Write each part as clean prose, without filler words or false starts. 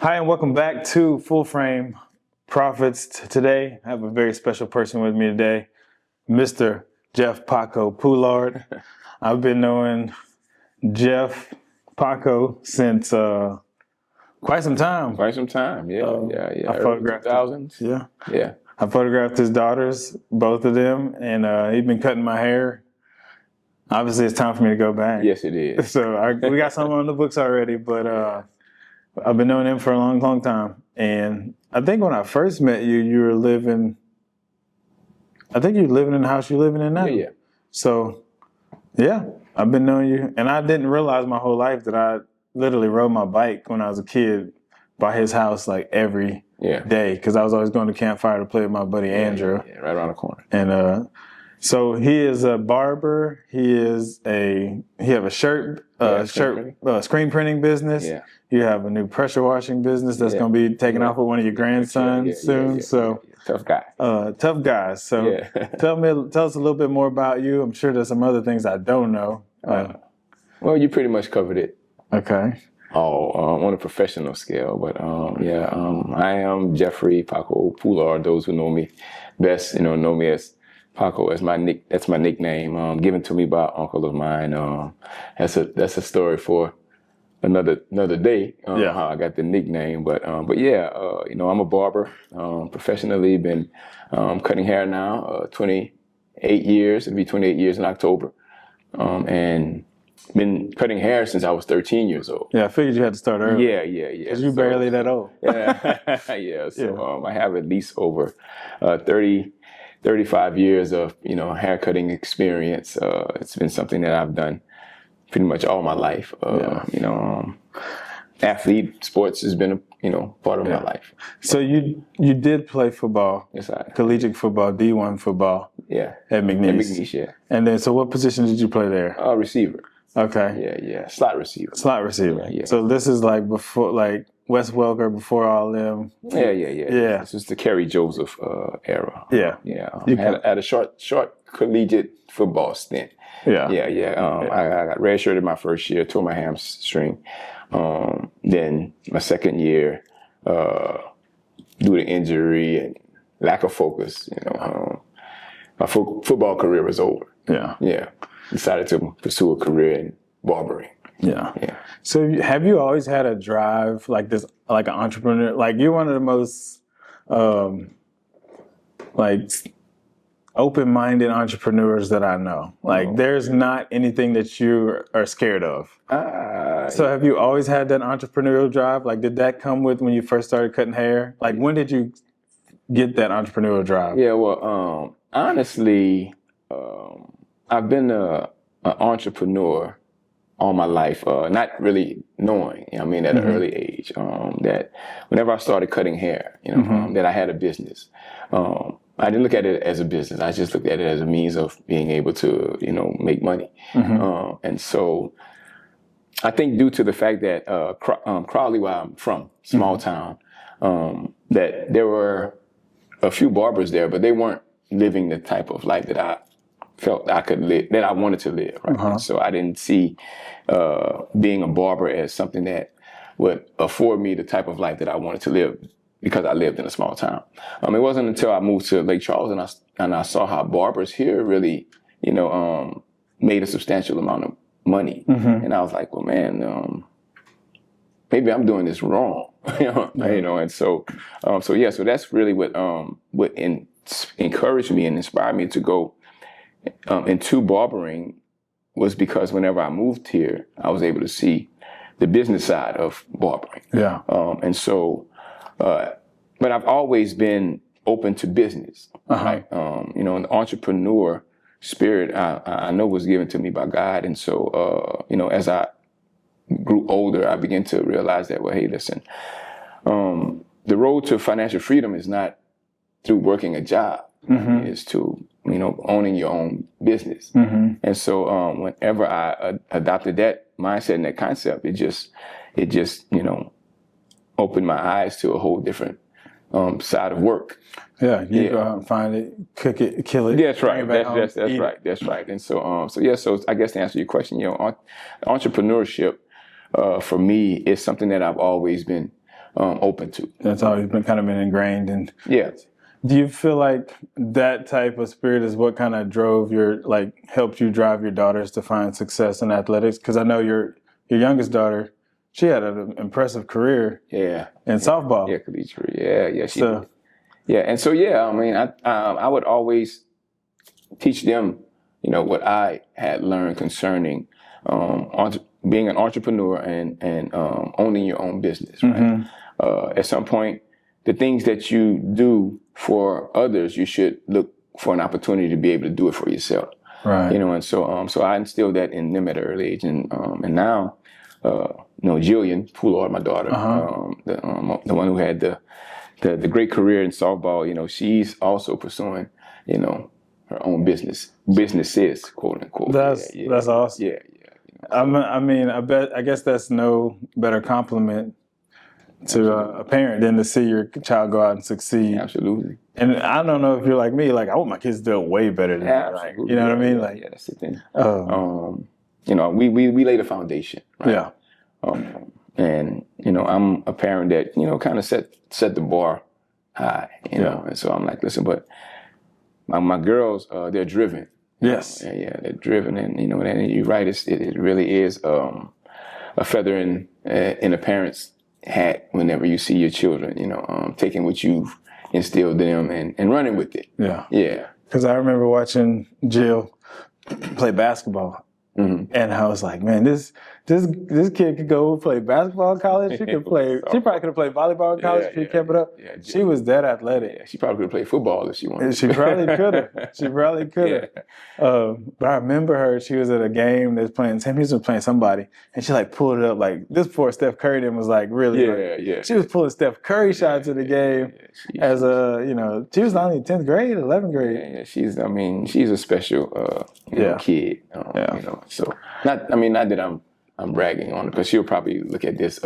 Hi, and welcome back to Full Frame Profits. Today, I have a very special person with me today, Mr. Jeff Paco Poulard. I've been knowing Jeff Paco since quite some time. Quite some time, yeah. I photographed 2000s. Yeah. I photographed his daughters, both of them, and he'd been cutting my hair. Obviously, it's time for me to go back. Yes, it is. So we got some on the books already, but I've been knowing him for a long, long time. And I think when I first met you, you were living in the house you're living in now. Yeah. So, yeah, I've been knowing you. And I didn't realize my whole life that I literally rode my bike when I was a kid by his house like every day. Because I was always going to campfire to play with my buddy Andrew. Yeah, right around the corner. And so he is a barber. He have a screen printing business. Yeah. You have a new pressure washing business that's going to be taking off with one of your grandsons soon. So tough guy. Tough guys. So tell us a little bit more about you. I'm sure there's some other things I don't know. Well, you pretty much covered it. Okay. On a professional scale, but I am Jeffrey Paco Poulard. Those who know me best, know me as Paco as that's my nickname, given to me by an uncle of mine. That's a story for another day. How I got the nickname, but I'm a barber. Professionally, been cutting hair now 28 years. It'll be 28 years in October, and been cutting hair since I was 13 years old. Yeah, I figured you had to start early. Yeah. Because you're barely that old. Yeah. So I have at least over 35 years of hair cutting experience. It's been something that I've done pretty much all my life. Athlete sports has been a part of my life. So you did play football. Yes, I collegiate football, D1 football. Yeah. At McNeese. At McNeese, yeah. And then, so what position did you play there? Receiver. Okay. Yeah. Slot receiver. Slot receiver. Yeah. So this is like before, like Wes Welker, before all them. Yeah. This is the Kerry Joseph era. Yeah. I had a short collegiate football stint. Yeah. I got redshirted my first year, tore my hamstring. Then my second year, due to injury and lack of focus, my football career was over. Yeah. Decided to pursue a career in barbering. Yeah. So have you always had a drive like this, like an entrepreneur? Like you're one of the most open-minded entrepreneurs that I know. Like there's not anything that you are scared of. So have you always had that entrepreneurial drive? Like did that come with when you first started cutting hair? Like when did you get that entrepreneurial drive? Yeah, well, honestly, I've been an entrepreneur all my life, not really knowing, at an early age, that whenever I started cutting hair, that I had a business. I didn't look at it as a business. I just looked at it as a means of being able to, make money. And so I think due to the fact that Crowley, where I'm from, small town, that there were a few barbers there, but they weren't living the type of life that I felt I could live, that I wanted to live. Right? So I didn't see being a barber as something that would afford me the type of life that I wanted to live because I lived in a small town. It wasn't until I moved to Lake Charles and I saw how barbers here really, made a substantial amount of money. And I was like, well, man, maybe I'm doing this wrong. And so that's really what encouraged me and inspired me to go into barbering, was because whenever I moved here, I was able to see the business side of barbering. Yeah. But I've always been open to business. Right? An entrepreneur spirit I know was given to me by God. And so, as I grew older, I began to realize that, well, hey, listen, the road to financial freedom is not through working a job. It's to, owning your own business. And so whenever I adopted that mindset and that concept, it just opened my eyes to a whole different side of work. Yeah, you go out and find it, cook it, kill it. That's right. That's right. And so, so I guess to answer your question, entrepreneurship for me is something that I've always been open to. That's always been kind of been ingrained. And Yeah. do you feel like that type of spirit is what kind of drove helped you drive your daughters to find success in athletics? Because I know your youngest daughter, she had an impressive career in softball. Yeah, collegiate. Yeah, she did. Yeah, and so I mean, I would always teach them, what I had learned concerning being an entrepreneur and owning your own business. Right. Mm-hmm. At some point, the things that you do for others, you should look for an opportunity to be able to do it for yourself. Right. And so I instilled that in them at an early age, and now, Jillian Poulard, my daughter, the one who had the great career in softball, she's also pursuing, her own businesses, quote unquote. That's awesome. Yeah. I guess that's no better compliment to a parent than to see your child go out and succeed. Absolutely. And I don't know if you're like me, I want my kids to do way better than me. Absolutely. You know what I mean? Yeah, that's the thing. We lay the foundation. Right? Yeah. And I'm a parent that kind of set the bar high. And so I'm like, listen, but my girls, they're driven. Yes. Yeah, they're driven, and and you're right. It really is a feather in a parent's hat whenever you see your children, taking what you've instilled in them and running with it. Yeah. Yeah. Because I remember watching Jill play basketball. Mm-hmm. And I was like, man, this kid could go play basketball in college. She could play. She probably could have played volleyball in college if she kept it up. Yeah, she was that athletic. Yeah, she probably could have played football if she wanted. She probably could have. She probably could have. Yeah. But I remember her. She was at a game. They was playing. Sam Houston was playing somebody, and she pulled it up this before Steph Curry then was really. Yeah. She was pulling Steph Curry shots in the game as she was only 10th grade, 11th grade. Yeah. She's a special kid. So not that I'm bragging on it, because she'll probably look at this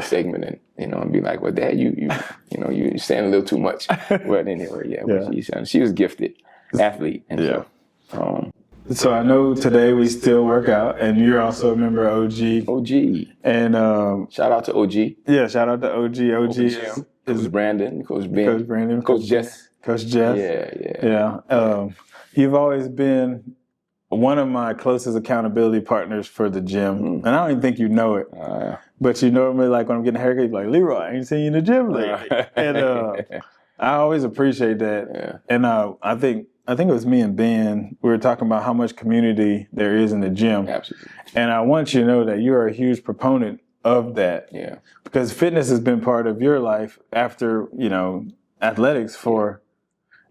segment and be like, well, Dad, you saying a little too much. But anyway, but she was gifted athlete, and so I know today we still work out, and you're also a member of OG. And shout out to OG. Yeah, shout out to OG. OG is Brandon, Coach Ben, Coach Jess. Coach Jess. Yeah. You've always been one of my closest accountability partners for the gym. Mm-hmm. And I don't even think you know it. But you normally, when I'm getting a haircut, you're like, Leroy, I ain't seen you in the gym lately. And I always appreciate that. Yeah. And I think it was me and Ben, we were talking about how much community there is in the gym. Absolutely. And I want you to know that you are a huge proponent of that. Yeah. Because fitness has been part of your life after, athletics for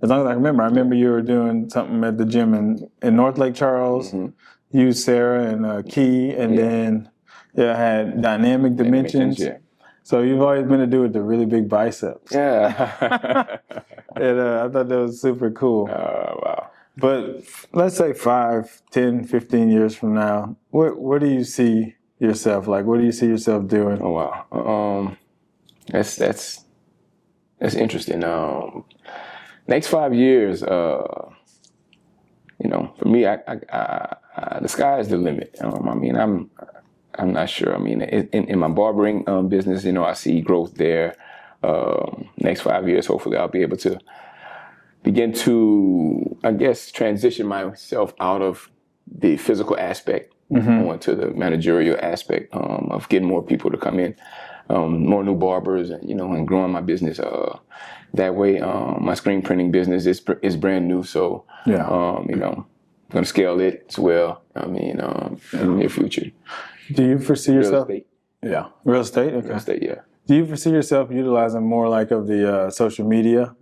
as long as I remember. I remember you were doing something at the gym in North Lake Charles. Mm-hmm. You, Sarah, and Key, and then had Dynamic Dimensions. Yeah. So you've always been a dude with the really big biceps. Yeah. And I thought that was super cool. Wow. But let's say 5, 10, 15 years from now, where do you see yourself? What do you see yourself doing? Oh, wow. That's interesting. Next 5 years, for me, the sky is the limit. I'm not sure. In my barbering business, I see growth there. Next 5 years, hopefully, I'll be able to begin to, transition myself out of the physical aspect onto the managerial aspect of getting more people to come in, more new barbers, and growing my business. That way, my screen printing business is brand new, so I'm going to scale it as well. In the near future. Do you foresee yourself? Real estate. Yeah, real estate. Okay. Real estate, yeah. Do you foresee yourself utilizing more of the social media?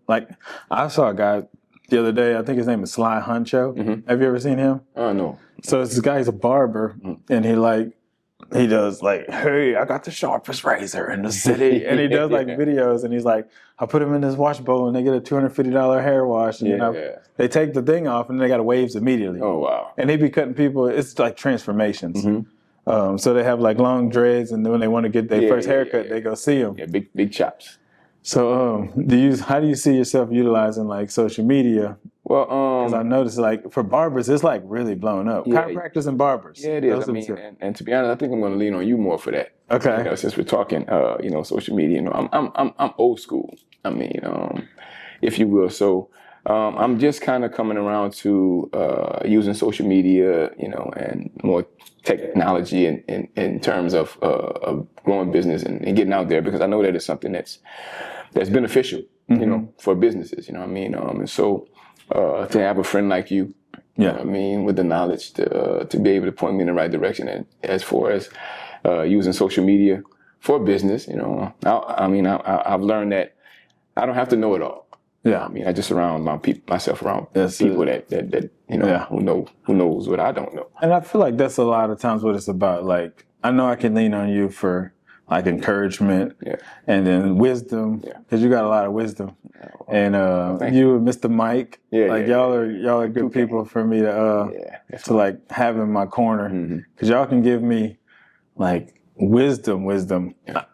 I saw a guy the other day. I think his name is Sly Huncho. Mm-hmm. Have you ever seen him? No. So this guy's a barber, and he does hey, I got the sharpest razor in the city. And he does videos, and he's like, I put him in this wash bowl and they get a $250 hair wash. And they take the thing off and they got waves immediately. Oh, wow. And they be cutting people, it's like transformations. Mm-hmm. So they have long dreads, and then when they want to get their first haircut, they go see him. Yeah, big chops. So how do you see yourself utilizing social media Well, Because I noticed, like, for barbers, it's like really blown up. Yeah. Chiropractors and barbers. Yeah, it is. Those I are the mean, two. and to be honest, I think I'm going to lean on you more for that. Okay. You know, since we're talking, social media. You know, I'm old school. I mean, if you will. So, I'm just kind of coming around to using social media, you know, and more technology in terms of growing business and getting out there, because I know that it's something that's beneficial, you know, for businesses. You know what I mean? And so to have a friend like you, you know what I mean, with the knowledge to be able to point me in the right direction, and as far as using social media for business, you know, I've learned that I don't have to know it all. Yeah. I mean, I just surround myself around people that you know who knows what I don't know. And I feel like that's a lot of times what it's about. Like, I know I can lean on you for like encouragement and then wisdom, because you got a lot of wisdom. And you and Mr. Mike, y'all are good people for me to like have in my corner, because y'all can give me like wisdom.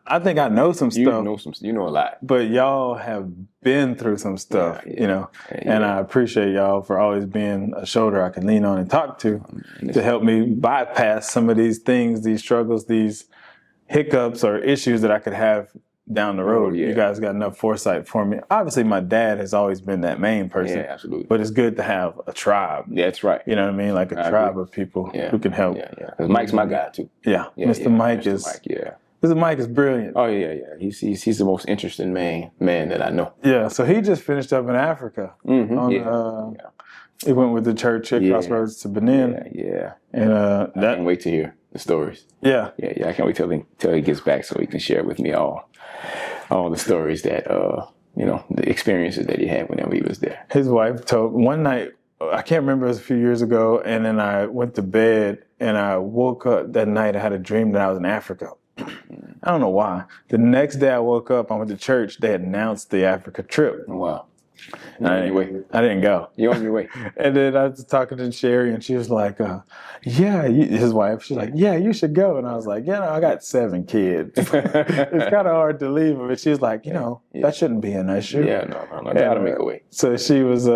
I think I know some stuff. You know a lot. But y'all have been through some stuff, you know, and I appreciate y'all for always being a shoulder I can lean on and talk to help me bypass some of these things, these struggles, these hiccups or issues that I could have down the road. You guys got enough foresight for me. Obviously, my dad has always been that main person. Yeah, absolutely. But it's good to have a tribe. Yeah, that's right. You know what I mean? Like a tribe of people who can help. Yeah. Because Mike's my guy too. Yeah. Mr. Mike is. Mr. Mike is brilliant. Oh yeah. He's the most interesting man that I know. Yeah. So he just finished up in Africa. He went with the church at Crossroads to Benin. Yeah. And I can't wait to hear the stories. Yeah. I can't wait till he gets back so he can share with me all the stories that the experiences that he had whenever he was there. His wife told one night, I can't remember, it was a few years ago, and then I went to bed and I woke up that night. I had a dream that I was in Africa. I don't know why. The next day I woke up, I went to church. They announced the Africa trip. Wow. I didn't go. You're on your way. And then I was talking to Sherry, and she was like, his wife, she's like, yeah, you should go. And I was like, I got 7 kids. It's kind of hard to leave them. And she was like, that shouldn't be an issue. Yeah, no. Gotta make a way. So she was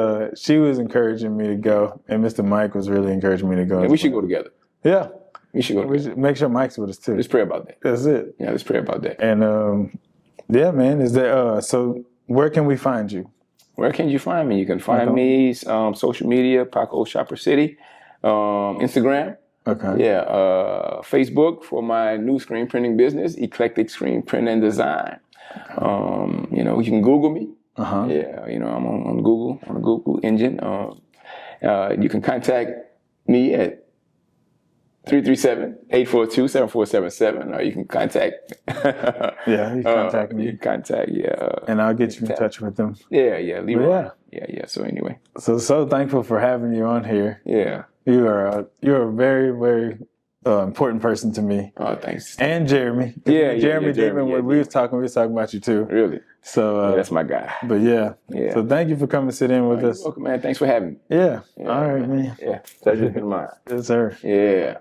encouraging me to go, and Mr. Mike was really encouraging me to go. Yeah, we should go together. Yeah. We should go together. We should make sure Mike's with us too. Let's pray about that. That's it. Yeah, let's pray about that. And man, is there so where can we find you? Where can you find me? You can find me social media, Paco Shopper City, Instagram. Okay. Yeah, Facebook for my new screen printing business, Eclectic Screen Print and Design. You can Google me. Yeah, I'm on Google, on the Google engine. You can contact me at 337-842-7477, or you can contact. You contact me. You can contact, and I'll get you in touch with them. Yeah, Leroy. Yeah. So anyway, so thankful for having you on here. Yeah, you're a very, very important person to me. Oh, thanks. And Jeremy. Jeremy. When we was talking about you too. Really? So that's my guy. But so thank you for coming sit in with us. Welcome, man. Thanks for having me. Yeah. All right, man. Yeah. Pleasure's been mine. Yes, sir. Yeah.